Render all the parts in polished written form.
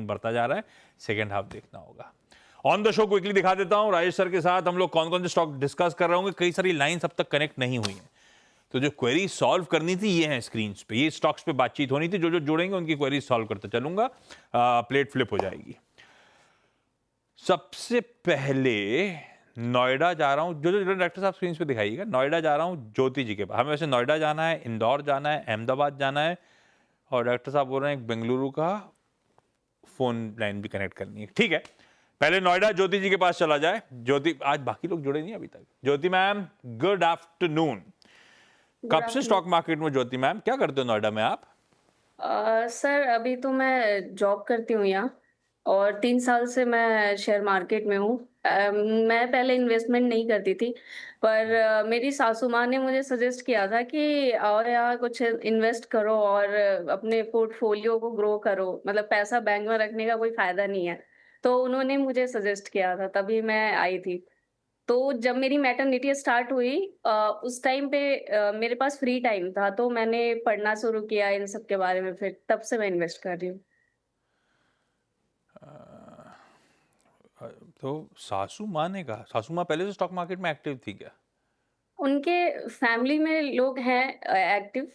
बढ़ता जा रहा है, सेकेंड हाफ देखना होगा। ऑन द शो क्विकली दिखा देता हूं राजेश सर के साथ हम लोग कौन कौन से स्टॉक डिस्कस कर रहे होंगे। कई सारी लाइंस अब तक कनेक्ट नहीं हुई हैं, तो जो क्वेरी सॉल्व करनी थी ये है स्क्रीन पे, ये स्टॉक्स पे बातचीत होनी थी। जो जो जुड़ेंगे उनकी क्वेरी सॉल्व करते चलूंगा, प्लेट फ्लिप हो जाएगी। सबसे पहले नोएडा जा रहा हूं, जो जो डायरेक्टर साहब स्क्रीन पे दिखाइएगा। नोएडा जा रहा हूं ज्योति जी के पास। हमें वैसे नोएडा जाना है, इंदौर जाना है, अहमदाबाद जाना है, और डायरेक्टर साहब बोल रहे हैं बेंगलुरु का फोन लाइन भी कनेक्ट करनी है। ठीक है, पहले नोएडा ज्योति जी के पास चला जाए। ज्योति, आज बाकी लोग जुड़े नहीं अभी तक। ज्योति मैम गुड आफ्टरनून। कब से स्टॉक मार्केट में ज्योति मैम, क्या करते हो नोएडा में आप? सर अभी तो मैं जॉब करती हूँ यहाँ, और 3 साल से मैं शेयर मार्केट में हूँ। मैं पहले इन्वेस्टमेंट नहीं करती थी, पर मेरी सासू माँ ने मुझे सजेस्ट किया था कि आओ यहाँ कुछ इन्वेस्ट करो और अपने पोर्टफोलियो को ग्रो करो, मतलब पैसा बैंक में रखने का कोई फायदा नहीं है। तो उन्होंने मुझे सजेस्ट किया था, तभी मैं आई थी। तो जब मेरी मैटरनिटी स्टार्ट हुई, उस टाइम पे मेरे पास फ्री टाइम था, तो मैंने पढ़ना शुरू किया इन सब के बारे में, फिर तब से मैं इन्वेस्ट कर रही हूँ। तो सासू माँ ने कहा, सासू माँ पहले से स्टॉक मार्केट में एक्टिव थी क्या? उनके फैमिली में लोग हैं एक्टिव।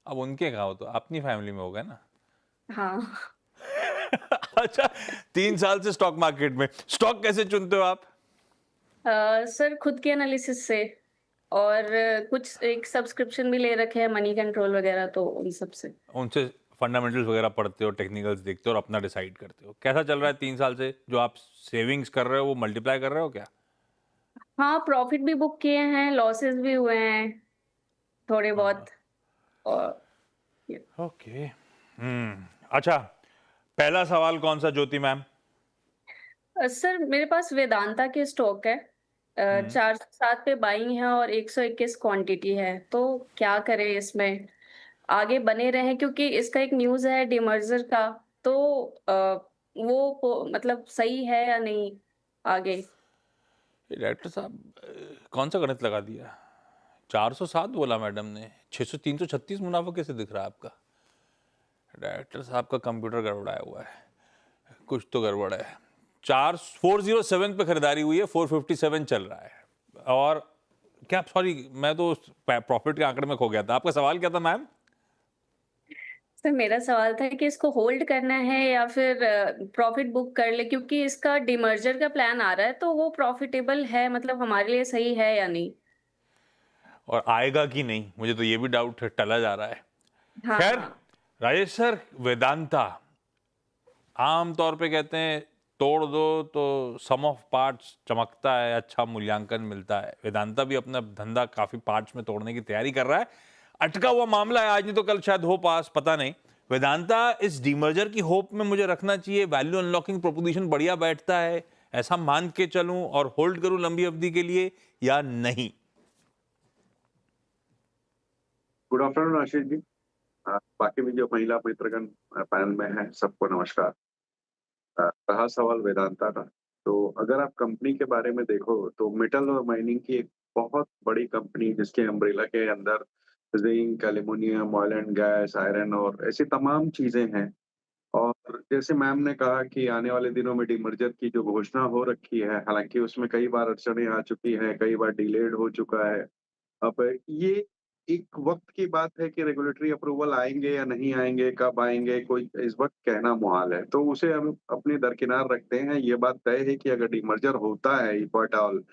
अब उनके कहा हो तो अपनी फैमिली में होगा ना। हाँ। अच्छा, 3 साल से स्टॉक मार्केट में। स्टॉक कैसे चुनते हो आप? सर खुद के एनालिसिस से, और कुछ एक सब्सक्रिप्शन भी ले रखे हैं मनी कंट्रोल वगैरह, तो उन सब से। उनसे फंडामेंटल्स वगैरह पढ़ते हो, टेक्निकल्स देखते हो और अपना डिसाइड करते हो। कैसा चल रहा है 3 साल से जो आप सेविंग्स कर रहे हो, वो मल्टीप्लाई कर रहे हो क्या? हाँ, प्रॉफिट भी बुक किए हैं, लॉसेस भी हुए हैं थोड़े बहुत। और ओके। अच्छा, पहला सवाल कौन सा ज्योति मैम? सर मेरे पास वेदांता के स्टॉक है। 407 पे बाइंग है और 121 क्वांटिटी है, तो क्या करें इसमें? आगे बने रहें, क्योंकि इसका एक न्यूज़ है डिमर्जर का, तो मतलब सही है या नहीं आगे? डायरेक्टर साहब कौन सा गणित लगा दिया? 407 बोला मैडम ने, 600 336 मुनाफा कैसे दिख रहा है आपका? डायरेक्टर साहब का कंप्यूटर गड़बड़ाया हुआ है, कुछ तो गड़बड़ है। 407 पे खरीदारी हुई है, 457 चल रहा है। और क्या, सॉरी मैं तो प्रॉफिट के आंकड़े में खो गया था। आपका सवाल क्या था मैम? सर मेरा सवाल था कि इसको होल्ड करना है या फिर प्रॉफिट बुक कर ले, क्योंकि इसका डिमर्जर का प्लान आ रहा है, तो वो प्रॉफिटेबल है, मतलब हमारे लिए सही है या नहीं? और आएगा कि नहीं, मुझे तो ये भी डाउट टला जा रहा है। हाँ खैर, हाँ। राजेश सर, वेदांता आम तौर पे कहते हैं तोड़ दो तो सम ऑफ पार्ट्स चमकता है, अच्छा मूल्यांकन मिलता है। वेदांता भी अपना धंधा काफी पार्ट्स में तोड़ने की तैयारी कर रहा है। अटका हुआ मामला है, आज नहीं तो कल शायद हो पास, पता नहीं। वेदांता इस डीमर्जर की होप में मुझे रखना चाहिए, वैल्यू अनलॉकिंग प्रोपोजिशन बढ़िया बैठता है, ऐसा मान के चलूं और होल्ड करूं लंबी अवधि के लिए, या नहीं? Good afternoon Ashish ji. बाकी भी जो महिला मित्रगण पैनल में है, सबको नमस्कार। रहा सवाल वेदांता का, तो अगर आप कंपनी के बारे में देखो तो मेटल और माइनिंग की एक बहुत बड़ी कंपनी, जिसके अम्ब्रेला के अंदर zinc, aluminium, oil and gas, iron और ऐसी तमाम चीजें हैं। और जैसे मैम ने कहा कि आने वाले दिनों में डीमर्जर की जो घोषणा हो रखी है, हालांकि उसमें कई बार अड़चनें आ चुकी हैं, कई बार डिलेड हो चुका है। अब ये एक वक्त की बात है कि रेगुलेटरी अप्रूवल आएंगे या नहीं आएंगे, कब आएंगे, कोई इस वक्त कहना मुहाल है। तो उसे हम अपने दरकिनार रखते हैं। ये बात तय है कि अगर डीमर्जर होता है इफ एट ऑल,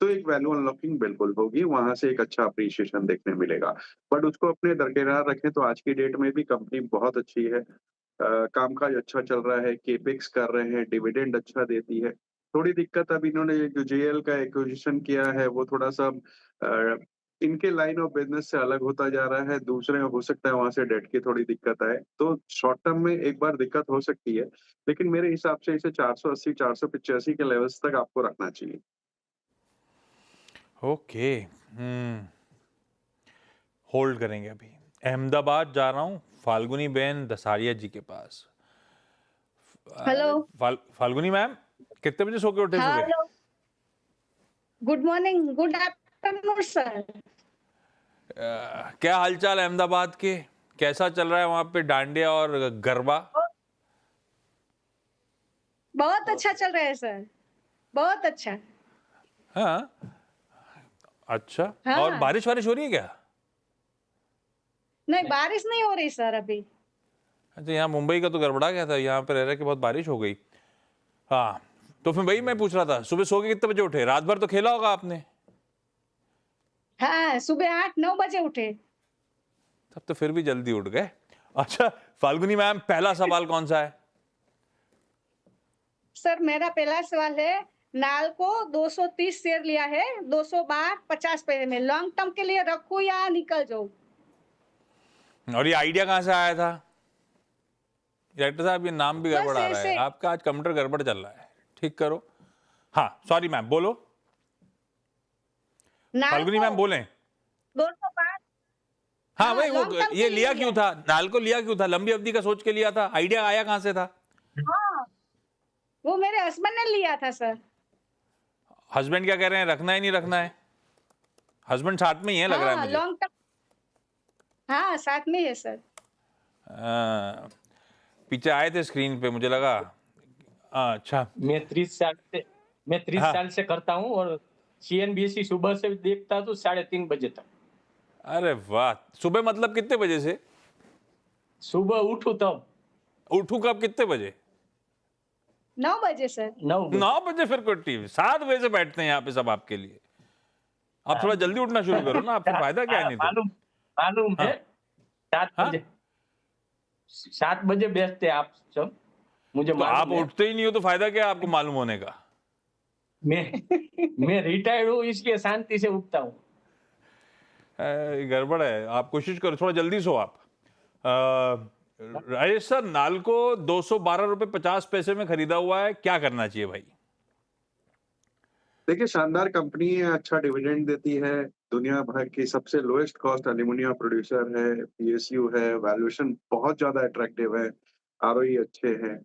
तो एक वैल्यू अनलॉकिंग बिल्कुल होगी, वहां से एक अच्छा अप्रिसिएशन देखने मिलेगा। बट उसको अपने दरकिनार रखें तो आज की डेट में भी कंपनी बहुत अच्छी है। कामकाज अच्छा चल रहा है, केपेक्स कर रहे हैं, डिविडेंड अच्छा देती है। थोड़ी दिक्कत अब इन्होंने जो जेएल का एक्विजिशन किया है, वो थोड़ा सा इनके लाइन ऑफ बिजनेस से अलग होता जा रहा है। दूसरे हो सकता है वहां से डेट की थोड़ी दिक्कत आए, तो शॉर्ट टर्म में एक बार दिक्कत हो सकती है। लेकिन मेरे हिसाब से इसे 480 485 के लेवल्स तक आपको रखना चाहिए। ओके, होल्ड करेंगे अभी। अहमदाबाद जा रहा हूँ फाल्गुनी बहन दसारिया जी के पास। हेलो। फाल्गुनी मैम, कितने बजे सो के उठे सुबह? Hello, good morning, good afternoon sir. क्या हालचाल अहमदाबाद के? कैसा चल रहा है वहां पे डांडिया और गरबा? बहुत अच्छा चल रहा है सर, बहुत अच्छा। हाँ, अच्छा। हाँ। और बारिश वारिश हो रही है क्या? नहीं, बारिश नहीं हो रही सर अभी। अच्छा, यहाँ मुंबई का तो गड़बड़ा गया था, यहाँ पे रह रहे के बहुत बारिश हो गई। हाँ, तो फिर वही मैं पूछ रहा था, सुबह सो के कितने बजे उठे? रात भर तो खेला होगा आपने। हाँ, सुबह 8-9 बजे उठे। तब तो फिर भी जल्दी उठ गए। अच्छा फाल्गुनी मैम, पहला सवाल कौन सा है? सर मेरा पहला सवाल है, नालको 230 शेयर लिया है, 212.50 पैसे में, लॉन्ग टर्म के लिए रखूं या निकल जाऊं? और ये आइडिया कहाँ से आया था? डायरेक्टर साहब, ये नाम भी गड़बड़ आ रहा है ऐसे। आपका, आज कंप्यूटर गड़बड़ चल रहा है, ठीक करो। हाँ सॉरी मैम, बोलो। फाल्गुनी मैम बोलें। 212। हाँ हाँ, वही, वो long term ये के लिया लिए क्यों था, नाल को लिया क्यों था? लंबी अवधि का सोच के लिया था? आइडिया आया कहाँ से था? हाँ, वो मेरे हस्बैंड ने लिया था सर। हस्बैंड क्या कह रहे हैं, रखना है नहीं रखना है? हस्बैंड साथ में ही है लग रहा है हाँ, मुझे। Long term. हाँ, साथ में है सर। पीछे आए थे स्क्रीन पे, मुझे लगा। अच्छा। मैं 30 हाँ, साल से करता हूँ और CNBC सुबह से देखता तो 3:30 बजे तक। अरे वाह, सुबह मतलब कितने बजे से? सुबह उठू तब उठूं कब, कितने बजे? 9 बजे सर। 9 बजे। 9 बजे? फिर कोई टीवी 7 बजे से बैठते हैं यहाँ पे सब आपके लिए। आप थोड़ा जल्दी उठना शुरू करो ना, आपको फायदा क्या है नहीं तो। मालूम मालूम है। हाँ 7 हाँ, बजे 7 बजे बैठते आप सब, मुझे तो आप मालूम है। उठते ही नहीं हो तो फायदा क्या है आपको मालूम होने का? मैं रिटायर्ड हूँ इसलिए शांति से उठता हूँ। गड़बड़ है, आप कोशिश करो थोड़ा जल्दी सो आप। राजेश सर, नालको 212.50 रुपए में खरीदा हुआ है, क्या करना चाहिए भाई? देखिए, शानदार कंपनी है, अच्छा डिविडेंड देती है, दुनिया भर की सबसे लोएस्ट कॉस्ट एल्यूमिनियम प्रोड्यूसर है, पीएसयू है, वैल्यूएशन बहुत ज्यादा अट्रैक्टिव है, आरओई अच्छे हैं।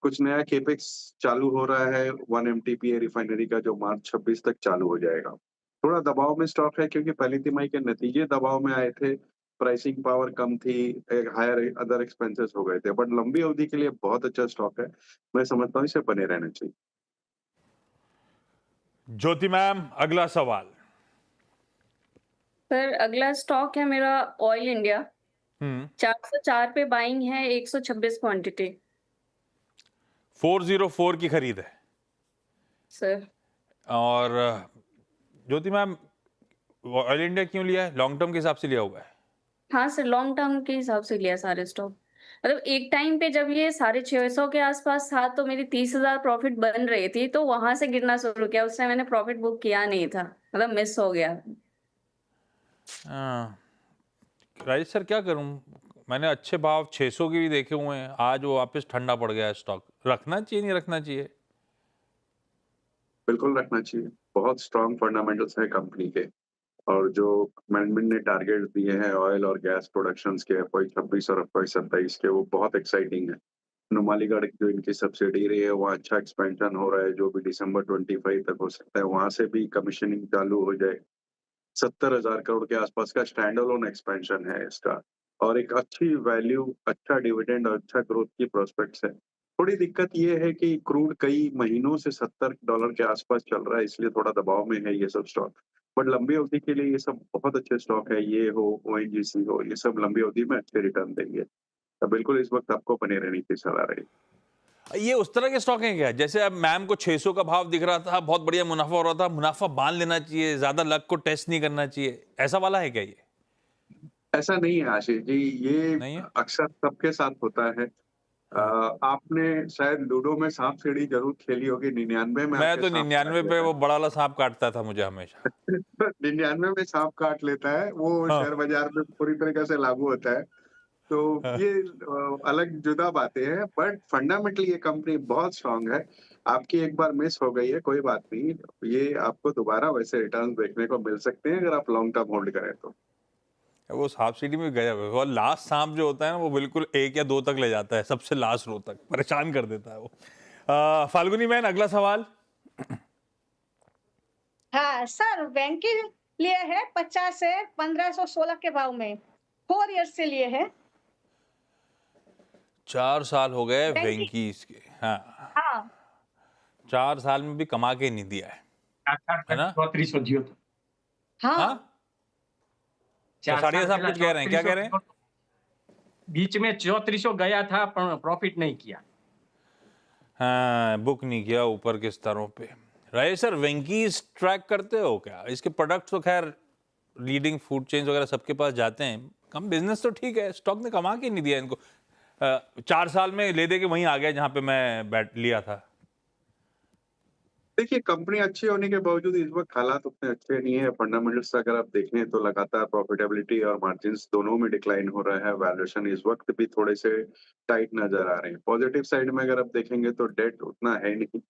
कुछ नया केपेक्स चालू हो रहा है 1 एमटीपीए रिफाइनरी का, जो मार्च 26 तक चालू हो जाएगा। थोड़ा दबाव में स्टॉक है क्योंकि पहली तिमाही के नतीजे दबाव में आए थे, प्राइसिंग पावर कम थी, एक हायर अदर एक्सपेंसेस हो गए थे, बट लंबी अवधि के लिए बहुत अच्छा स्टॉक है। मैं समझता हूँ इसे बने रहना चाहिए। ज्योति मैम, अगला सवाल। सर अगला स्टॉक है मेरा ऑयल इंडिया, 404 पे बाइंग है, 126 क्वांटिटी 404 की खरीद है। सर। और ज्योति मैम, ऑयल इंडिया क्यों लिया है? लॉन्ग टर्म के हिसाब से लिया हुआ है? हाँ सर, लॉन्ग टर्म के हिसाब से लिया सारे स्टॉक। मतलब एक टाइम पे जब ये 650 के आसपास था तो मेरी 30,000 प्रॉफिट बन रही थी, तो वहां से गिरना शुरू किया। उससे मैंने प्रॉफिट बुक किया नहीं था, मतलब मिस हो गया। हाँ, राजेश सर क्या करूं, मैंने अच्छे भाव 600 के भी देखे हुए हैं, आज वो वापस ठंडा पड़ गया है स्टॉक। रखना चाहिए नहीं रखना चाहिए? बिल्कुल रखना चाहिए, बहुत स्ट्रॉन्ग फंडामेंटल्स है कंपनी के, और जो मैनेजमेंट ने टारगेट दिए हैं ऑयल और गैस प्रोडक्शंस के FY 26 और FY 27 के, वो बहुत एक्साइटिंग है। नुमालीगढ़ जो इनकी सब्सिडरी है वहाँ अच्छा एक्सपेंशन हो रहा है, जो भी दिसंबर 25 तक हो सकता है, वहां से भी कमीशनिंग चालू हो जाए। 70,000 करोड़ के आसपास का स्टैंड अलोन एक्सपेंशन है इसका, और एक अच्छी वैल्यू, अच्छा डिविडेंड और अच्छा ग्रोथ की प्रोस्पेक्ट्स है। थोड़ी दिक्कत ये है कि क्रूड कई महीनों से $70 के आसपास चल रहा है, इसलिए थोड़ा दबाव में है ये सब स्टॉक। बट लंबी अवधि के लिए ये सब बहुत अच्छे स्टॉक है, ये हो ONGC हो, ये सब लंबी अवधि में अच्छे रिटर्न देंगे। तो बिल्कुल इस वक्त आपको बने रहने की सलाह रहेगी। ये उस तरह के स्टॉक हैं क्या, जैसे अब मैम को 600 का भाव दिख रहा था, बहुत बढ़िया मुनाफा हो रहा था, मुनाफा बांध लेना चाहिए, ज्यादा लक को टेस्ट नहीं करना चाहिए, ऐसा वाला है क्या ये? ऐसा नहीं है आशीष जी, ये नहीं है? अक्सर सबके साथ होता है। हाँ। आपने शायद लूडो में सांप सीढ़ी जरूर खेली होगी, 99 में मैं आपके तो सांप काट 99 पे लेता वो बड़ा वाला सांप काटता था मुझे हमेशा। है। 99 में सांप काट लेता है, वो हाँ शेयर बाजार में पूरी तरीके से लागू होता है। तो हाँ। ये अलग जुदा बातें हैं, बट फंडामेंटली ये कंपनी बहुत स्ट्रांग है। आपकी एक बार मिस हो गई है, कोई बात नहीं, ये आपको दोबारा वैसे रिटर्न देखने को मिल सकते हैं अगर आप लॉन्ग टर्म होल्ड करें तो। वो सांप सीढ़ी में गया है, और लास्ट सांप जो होता है ना, वो बिल्कुल 1 या 2 तक ले जाता है, सबसे लास्ट रो तक परेशान कर देता है वो। फाल्गुनी मैन, अगला सवाल। हाँ सर, बैंक के लिए है 50 से 1516 के भाव में, 4 ईयर्स से लिए है। 4 साल हो गए बैंक की। वेंकीज के। हाँ, हाँ, 4 साल में भी कमा के नहीं दिया है ना? 3400 दियो तो हाँ हाँ, कसाड़िया साहब कुछ कह रहे हैं, क्या कह रहे हैं? बीच में 3400 गया था पर प्रॉफिट नहीं किया। हाँ, बुक नहीं किया ऊपर के स्तरों पे। राजेश सर, वेंकीज ट्रैक करते हो क्या? इसके प्रोडक्ट्स तो खैर लीडिंग फूड चेन्स वगैरह सबके पास जाते हैं, कम बिजनेस तो ठीक है, स्टॉक ने कमा के नहीं दिया इनको। 4 साल में ले दे के वहीं आ गया जहां पे मैं बैठ लिया था। देखिए, कंपनी अच्छी होने के बावजूद इस वक्त हालात उतने अच्छे नहीं है। फंडामेंटल्स अगर आप देखें तो लगातार प्रॉफिटेबिलिटी और मार्जिन्स दोनों में डिक्लाइन हो रहा है। वैल्यूएशन इस वक्त भी थोड़े से टाइट नजर आ रहे हैं। पॉजिटिव साइड में अगर आप देखेंगे तो डेट उतना है नहीं।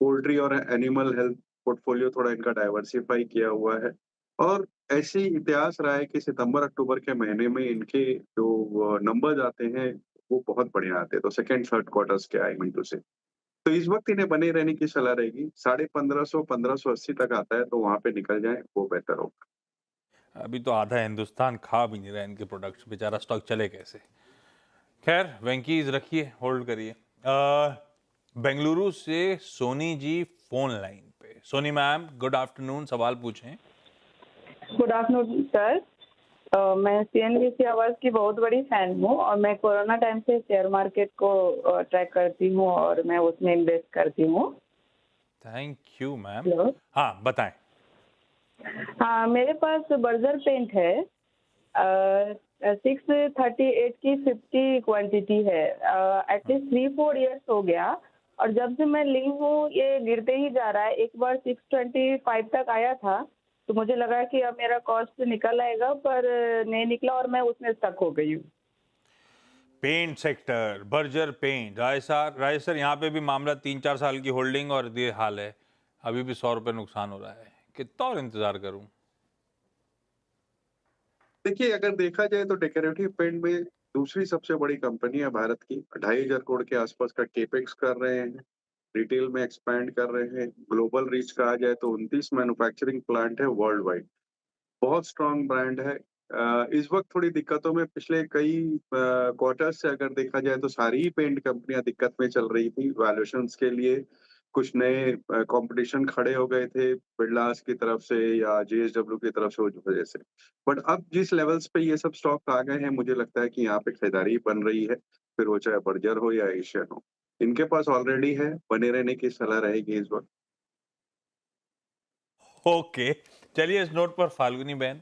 पोल्ट्री और एनिमल हेल्थ पोर्टफोलियो थोड़ा इनका डाइवर्सिफाई किया हुआ है, और ऐसे ही इतिहास रहा है कि सितंबर अक्टूबर के महीने में इनके जो नंबर्स आते हैं वो बहुत बढ़िया आते हैं। तो सेकंड थर्ड क्वार्टर्स के आई मीन टू से, तो इस वक्त इन्हें बने रहने की सलाह रहेगी। 1550-1580 तक आता है तो वहां पे निकल जाए, वो बेहतर होगा। अभी तो आधा हिंदुस्तान खा भी नहीं रहा इनके प्रोडक्ट्स, बेचारा स्टॉक चले कैसे। खैर, वेंकीज रखिए, होल्ड करिए। बेंगलुरु से सोनी जी फोन लाइन पे। सोनी मैम, गुड आफ्टरनून, सवाल पूछें। Good afternoon sir. मैं सीएनबीसी आवाज की बहुत बड़ी फैन हूँ और मैं कोरोना टाइम से शेयर मार्केट को ट्रैक करती हूँ और मैं उसमें इन्वेस्ट करती हूँ। Thank you ma'am. हेलो। हाँ, बताएं। हाँ, मेरे पास बर्जर पेंट है, 638 की 50 क्वांटिटी है। एटलीस्ट 3-4 इयर्स हो गया और जब से मैं ली हूँ ये गिरते ही जा रहा है। एक बार 625 तक आया था तो मुझे लगा कि अब मेरा कॉस्ट निकल आएगा, पर नहीं निकला और मैं उसमें स्टक हो गई हूँ। पेंट सेक्टर, बर्जर पेंट, राय सर यहाँ पे भी मामला 3-4 साल की होल्डिंग और ये हाल है। अभी भी 100 रुपए नुकसान हो रहा है, कितना और इंतजार करूं? देखिए, अगर देखा जाए तो डेकोरेटिव पेंट में दूसरी सबसे बड़ी कंपनी है भारत की। 2500 करोड़ के आसपास का केपेक्स कर रहे हैं, रिटेल में एक्सपैंड कर रहे हैं। ग्लोबल रीच कहा जाए तो 29 मैन्युफैक्चरिंग प्लांट है वर्ल्ड वाइड। बहुत स्ट्रॉन्ग ब्रांड है। इस वक्त थोड़ी दिक्कतों में, पिछले कई क्वार्टर से अगर देखा जाए तो सारी ही पेंट कंपनियां दिक्कत में चल रही थी वैल्यूएशंस के लिए। कुछ नए कंपटीशन खड़े हो गए थे बिरलास की तरफ से या जेएसडब्ल्यू की तरफ से, उस वजह से। बट अब जिस लेवल्स पे ये सब स्टॉक आ गए हैं, मुझे लगता है कि यहाँ पे खरीदारी बन रही है, फिर वो चाहे बर्जर हो या एशियन हो। इनके पास ऑलरेडी है, बने रहने की सलाह रहेगी इस वक्त। ओके, चलिए इस नोट पर फाल्गुनी बहन,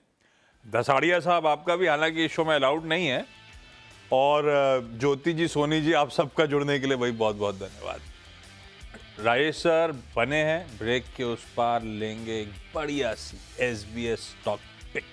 दसाड़िया साहब आपका भी हालांकि इस शो में अलाउड नहीं है, और ज्योति जी, सोनी जी, आप सबका जुड़ने के लिए भाई बहुत बहुत धन्यवाद। राजेश सर बने हैं, ब्रेक के उस पार लेंगे एक बढ़िया सी SBS stock pick.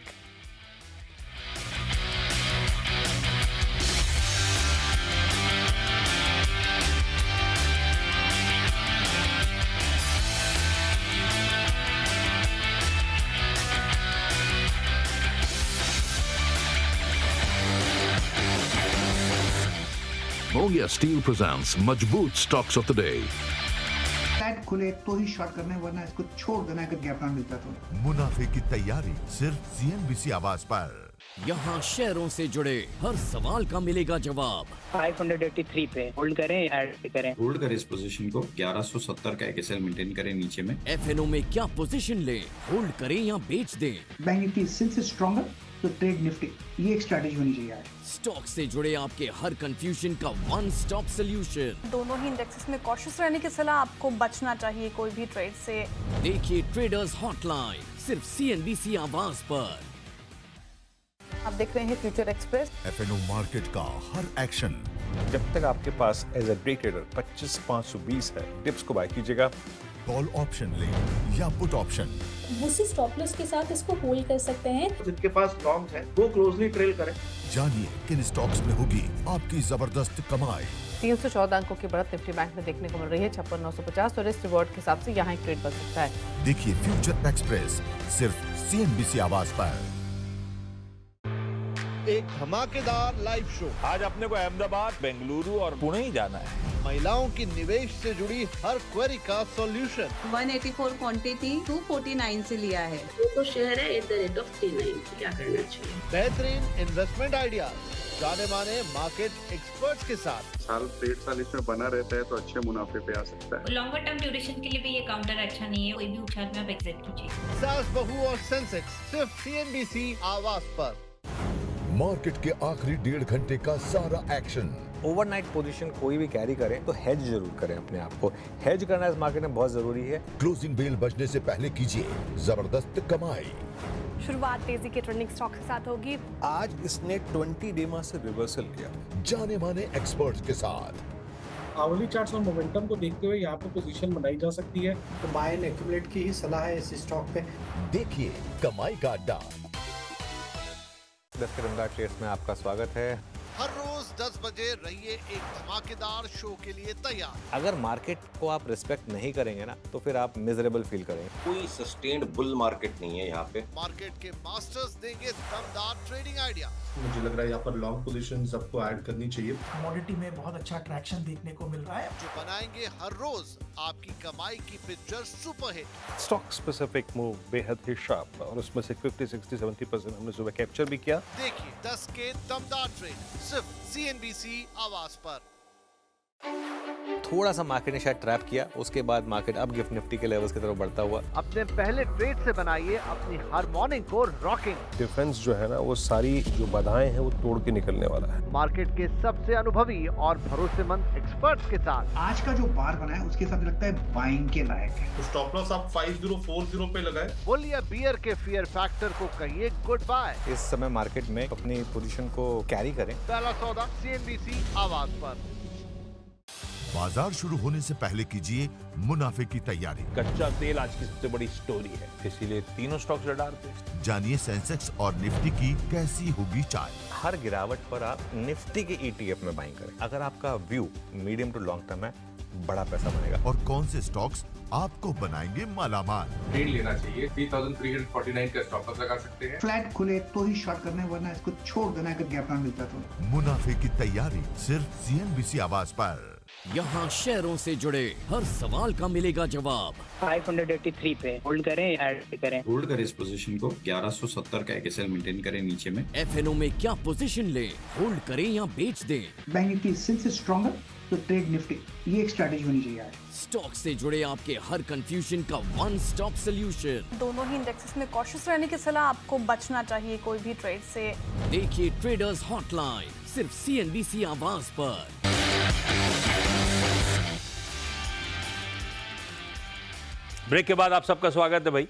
Mogia Steel presents Majboot Stocks of the Day. Tight खुले तो ही शॉर्ट करना है, वरना इसको छोड़ देना अगर गैप ना मिलता तो। मुनाफे की तैयारी सिर्फ सीएनबीसी आवाज पर। यहाँ शेयरों से जुड़े हर सवाल का मिलेगा जवाब। 583 पे होल्ड करें, ऐड करें? होल्ड करें इस पोजीशन को। 1170 का एक एसएल मेंटेन करें नीचे में। एफएनओ में क्या पोजीशन लें, होल्ड करें या बेच दें? बैंक निफ्टी सिंस स्ट्रॉन्गर तो ट्रेड निफ्टी, ये एक स्ट्रैटेजी होनी चाहिए आज। स्टॉक से जुड़े आपके हर कंफ्यूजन का वन स्टॉप सोल्यूशन। दोनों ही इंडेक्सेस में कॉशियस रहने की सलाह, आपको बचना चाहिए कोई भी ट्रेड से। देखिए ट्रेडर्स हॉटलाइन सिर्फ सीएनबीसी आवाज पर। आप देख रहे हैं फ्यूचर एक्सप्रेस। एफएनओ मार्केट का हर एक्शन। जब तक आपके पास एज अ डे ट्रेडर 25,520 है, डिप्स को बाय कीजिएगा। कॉल ऑप्शन लें या पुट ऑप्शन, उसी स्टॉप लॉस के साथ इसको होल्ड कर सकते हैं। जिनके पास लॉन्ग है वो क्लोजली ट्रेल करें। जानिए किन स्टॉक्स में होगी आपकी जबरदस्त कमाई। 314 अंकों की बढ़त निफ्टी बैंक में देखने को मिल रही है। 56,950 और रिस्क रिवॉर्ड के हिसाब से यहाँ एक ट्रेड बन सकता है। देखिए फ्यूचर एक्सप्रेस सिर्फ सीएनबीसी आवाज पर। एक धमाकेदार लाइव शो। आज अपने को अहमदाबाद, बेंगलुरु और पुणे ही जाना है। महिलाओं की निवेश से जुड़ी हर क्वेरी का सॉल्यूशन। 184 क्वांटिटी 249 से लिया है। वो तो शेयर है @ 390, क्या करना चाहिए? बेहतरीन इन्वेस्टमेंट आइडिया, जाने माने मार्केट एक्सपर्ट्स के साथ। साल 1.5 साल इसमें बना रहता है तो अच्छे मुनाफे पे आ सकता है। लॉन्गर टर्म ड्यूरेशन के लिए भी ये काउंटर अच्छा नहीं है, कोई भी उछाल में आप एग्जिट कीजिए। सास बहू और सेंसेक्स सिर्फ CNBC आवाज पर। मार्केट के आखिरी 1.5 घंटे का सारा एक्शन। ओवरनाइट पोजीशन कोई भी कैरी करें तो हेज जरूर करें अपने आप को। हेज करना इस मार्केट में बहुत जरूरी है। क्लोजिंग बेल बजने से पहले कीजिए जबरदस्त कमाई। शुरुआत तेजी के ट्रेंडिंग स्टॉक के साथ होगी। आज इसने 20 डेमा से रिवर्सल किया जाने माने एक्सपर्ट्स के साथ। आवली चार्ट्स और मोमेंटम को देखते हुए यहाँ पे पोजीशन बनाई जा सकती है, तो बाय एंड एक्यूमुलेट की ही सलाह है इस स्टॉक पे। देखिए कमाई का अड्डा। 10 के धंधा ट्रेड्स में आपका स्वागत है। हर रोज 10 बजे रहिए एक धमाकेदार शो के लिए तैयार। अगर मार्केट को आप रिस्पेक्ट नहीं करेंगे ना तो फिर आप मिजरेबल फील करेंगे। कोई सस्टेन्ड बुल मार्केट नहीं है यहाँ पे। मार्केट के मास्टर्स देंगे दमदार ट्रेडिंग आइडिया। मुझे लग रहा है यहाँ पर लॉन्ग पोजीशन सबको ऐड करनी चाहिए। कमोडिटी में बहुत अच्छा ट्रैक्शन देखने को मिल रहा है, जो बनाएंगे हर रोज आपकी कमाई की picture superhit. Stock specific move बेहद ही शार्प और उसमें से 50, 60, 70% हमने सुबह कैप्चर भी किया। देखिए 10 के दमदार ट्रेड सिर्फ CNBC आवाज पर। थोड़ा सा मार्केट ने शायद ट्रैप किया, उसके बाद मार्केट अब गिफ्ट निफ्टी के लेवल्स की तरफ बढ़ता हुआ। अपने पहले ट्रेड से बनाइए अपनी हर मॉर्निंग को रॉकिंग। डिफेंस जो है ना वो सारी जो बाधाएं हैं वो तोड़ के निकलने वाला है। मार्केट के सबसे अनुभवी और भरोसेमंद एक्सपर्ट्स के साथ। आज का जो बार बना है उसके साथ लगता है बाइंग के लायक है। तो स्टॉप लॉस आप 5040 पे लगाए। बुल या बियर के फियर फैक्टर को कहिए गुड बाय। इस समय मार्केट में अपनी पोजीशन को कैरी करें। पहला सौदा CNBC आवाज पर। बाजार शुरू होने से पहले कीजिए मुनाफे की तैयारी। कच्चा तेल आज की सबसे बड़ी स्टोरी है, इसीलिए तीनों स्टॉक्स रडार पे। जानिए सेंसेक्स और निफ्टी की कैसी होगी चाल। हर गिरावट पर आप निफ्टी के ETF में बाइंग करें। अगर आपका view medium to long term है, बड़ा पैसा बनेगा। और कौन से स्टॉक्स आपको बनाएंगे मालामाल। ट्रेड लेना चाहिए, 3349 का स्टॉप लॉस लगा सकते हैं। फ्लैट खुले तो ही शॉर्ट करना है, वरना इसको छोड़ देना अगर गैप ना मिलता तो। मुनाफे की तैयारी सिर्फ CNBC आवाज पर। यहाँ शेयरों से जुड़े हर सवाल का मिलेगा जवाब। 583 पे होल्ड करें, ऐड करें। होल्ड करें इस पोजीशन को। 1170 का एक SL मेंटेन करें नीचे में। FNO में क्या पोजीशन लें, होल्ड करें या बेच दें। बैंक निफ्टी सिंस स्ट्रॉन्गर तो ट्रेड निफ्टी, ये एक स्ट्रैटेजी होनी चाहिए आज। स्टॉक से जुड़े आपके हर कंफ्यूजन का वन स्टॉप सोल्यूशन। दोनों ही इंडेक्सेस में कॉशियस रहने की सलाह, आपको बचना चाहिए कोई भी ट्रेड से। देखिए ट्रेडर्स हॉटलाइन सिर्फ CNBC आवाज पर। ब्रेक के बाद आप सबका स्वागत है भाई।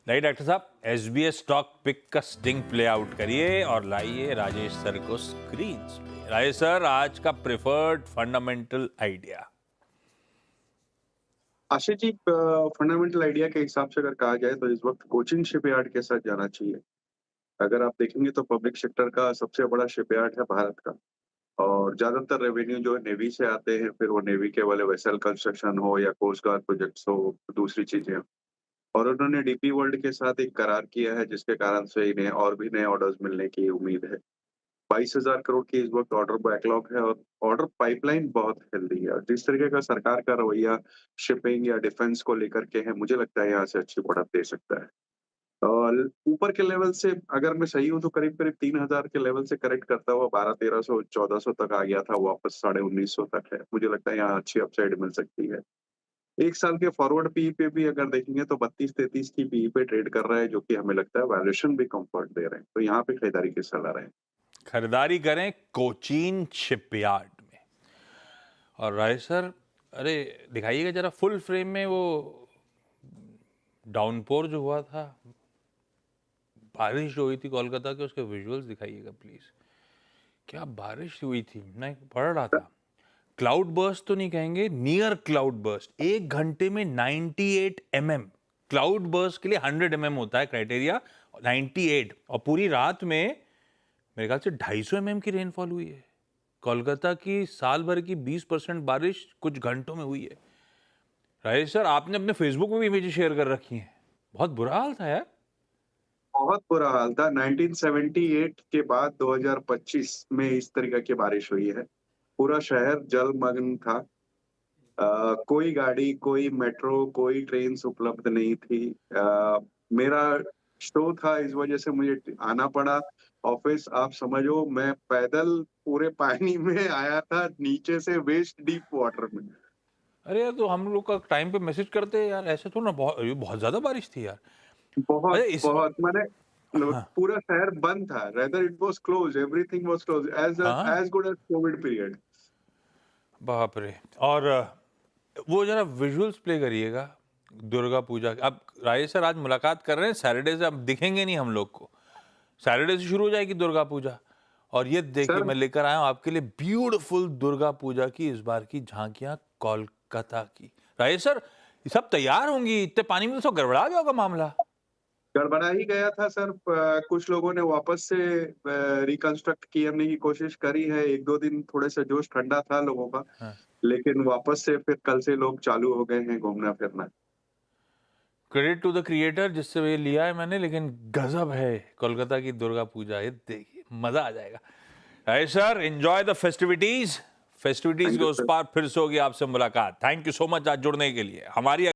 नहीं डॉक्टर साहब, SBS स्टॉक पिक का स्टिंग प्ले आउट करिए और लाइए राजेश सर को स्क्रीन पे। राजेश सर, आज का preferred fundamental idea. Ashish ji, fundamental idea के हिसाब से अगर कहा जाए तो इस वक्त कोचिन शिपयार्ड के साथ जाना चाहिए। अगर आप देखेंगे तो पब्लिक सेक्टर का सबसे बड़ा शिपयार्ड है भारत का, और ज्यादातर रेवेन्यू जो है नेवी से आते हैं, फिर वो नेवी के वाले वेसल कंस्ट्रक्शन हो या कोस्ट गार्ड प्रोजेक्ट्स हो, दूसरी चीजें। और उन्होंने DP वर्ल्ड के साथ एक करार किया है जिसके कारण से इन्हें और भी नए ऑर्डर्स मिलने की उम्मीद है। 22,000 करोड़ की इस वक्त ऑर्डर बैकलॉग है और ऑर्डर पाइपलाइन बहुत हेल्दी है। और जिस तरीके का सरकार का रवैया शिपिंग या डिफेंस को लेकर के है, मुझे लगता है यहाँ से अच्छी बढ़त दे सकता है। और ऊपर के लेवल से अगर मैं सही हूँ तो करीब करीब 3,000 के लेवल से करेक्ट करता हुआ 1200-1300 1400 तक आ गया था, वापस 1950 तक है। मुझे लगता है यहाँ अच्छी अपसाइड मिल सकती है। एक साल के फॉरवर्ड PE पे भी अगर देखेंगे तो 32-33 की PE पे ट्रेड कर रहा है, जो कि हमें लगता है वैल्यूएशन भी कंफर्ट दे रहे हैं। तो यहाँ पे खरीदारी की सलाह रहे हैं। खरीदारी करें कोचीन शिपयार्ड में। और राय सर, अरे दिखाइएगा जरा फुल फ्रेम में वो डाउनपोर जो हुआ था, बारिश जो हुई थी कोलकाता के, उसके विजुअल्स दिखाइएगा प्लीज। क्या बारिश हुई थी, मैं पढ़ रहा था। क्लाउड बर्स्ट तो नहीं कहेंगे, नियर क्लाउड बर्स्ट। 1 घंटे में 98 mm। क्लाउड बर्स्ट के लिए 100 mm होता है क्राइटेरिया, 98। और पूरी रात में मेरे ख्याल से 250 mm की रेनफॉल हुई है। कोलकाता की साल भर की 20% बारिश कुछ घंटों में हुई है। राजेश सर, आपने अपने फेसबुक में भी इमेज शेयर कर रखी हैं। बहुत बुरा हाल था यार, बहुत बुरा हाल था। 1978 के बाद 2025 में इस तरीके की बारिश हुई है। पूरा शहर जलमग्न था। कोई गाड़ी, कोई मेट्रो, कोई ट्रेन उपलब्ध नहीं थी। मेरा शो था, इस वजह से मुझे आना पड़ा ऑफिस आप समझो, मैं पैदल पूरे पानी में आया था, नीचे से वेस्ट डीप वाटर में। अरे यार, तो हम लोग का टाइम पे मैसेज करते यार, ऐसे तो ना, बहुत ज्यादा बारिश थी यार। बहुत अरे इस बहुत मैंने हाँ। पूरा शहर बंद था, rather it was closed, everything was closed, हाँ। as good as COVID period। बाप रे। और वो जरा विजुअल्स प्ले करिएगा दुर्गा पूजा। अब राजेश सर आज मुलाकात कर रहे हैं सैटरडे से, अब दिखेंगे नहीं हम लोग को। सैटरडे से शुरू हो जाएगी दुर्गा पूजा। और ये देखिए, मैं लेकर आया हूँ आपके लिए ब्यूटीफुल दुर्गा पूजा की इस बार की झांकियां कोलकाता की। राजेश सर, ये सब तैयार होंगी, इतने पानी में तो सब गड़बड़ा गया होगा मामला। गड़बड़ा ही गया था सर, कुछ लोगों ने वापस से रिकंस्ट्रक्ट करने की कोशिश करी है। 1-2 दिन थोड़े से जोश ठंडा था लोगों का, लेकिन वापस से फिर कल से लोग चालू हो गए हैं घूमना फिरना। क्रेडिट टू द क्रिएटर जिससे ये लिया है मैंने, लेकिन गजब है कोलकाता की दुर्गा पूजा। ये देखिए, मजा आ जाएगा। Rajesh sir, enjoy the festivities के उस पार फिर से होगी आपसे मुलाकात। थैंक यू सो मच आज जुड़ने के लिए। हमारी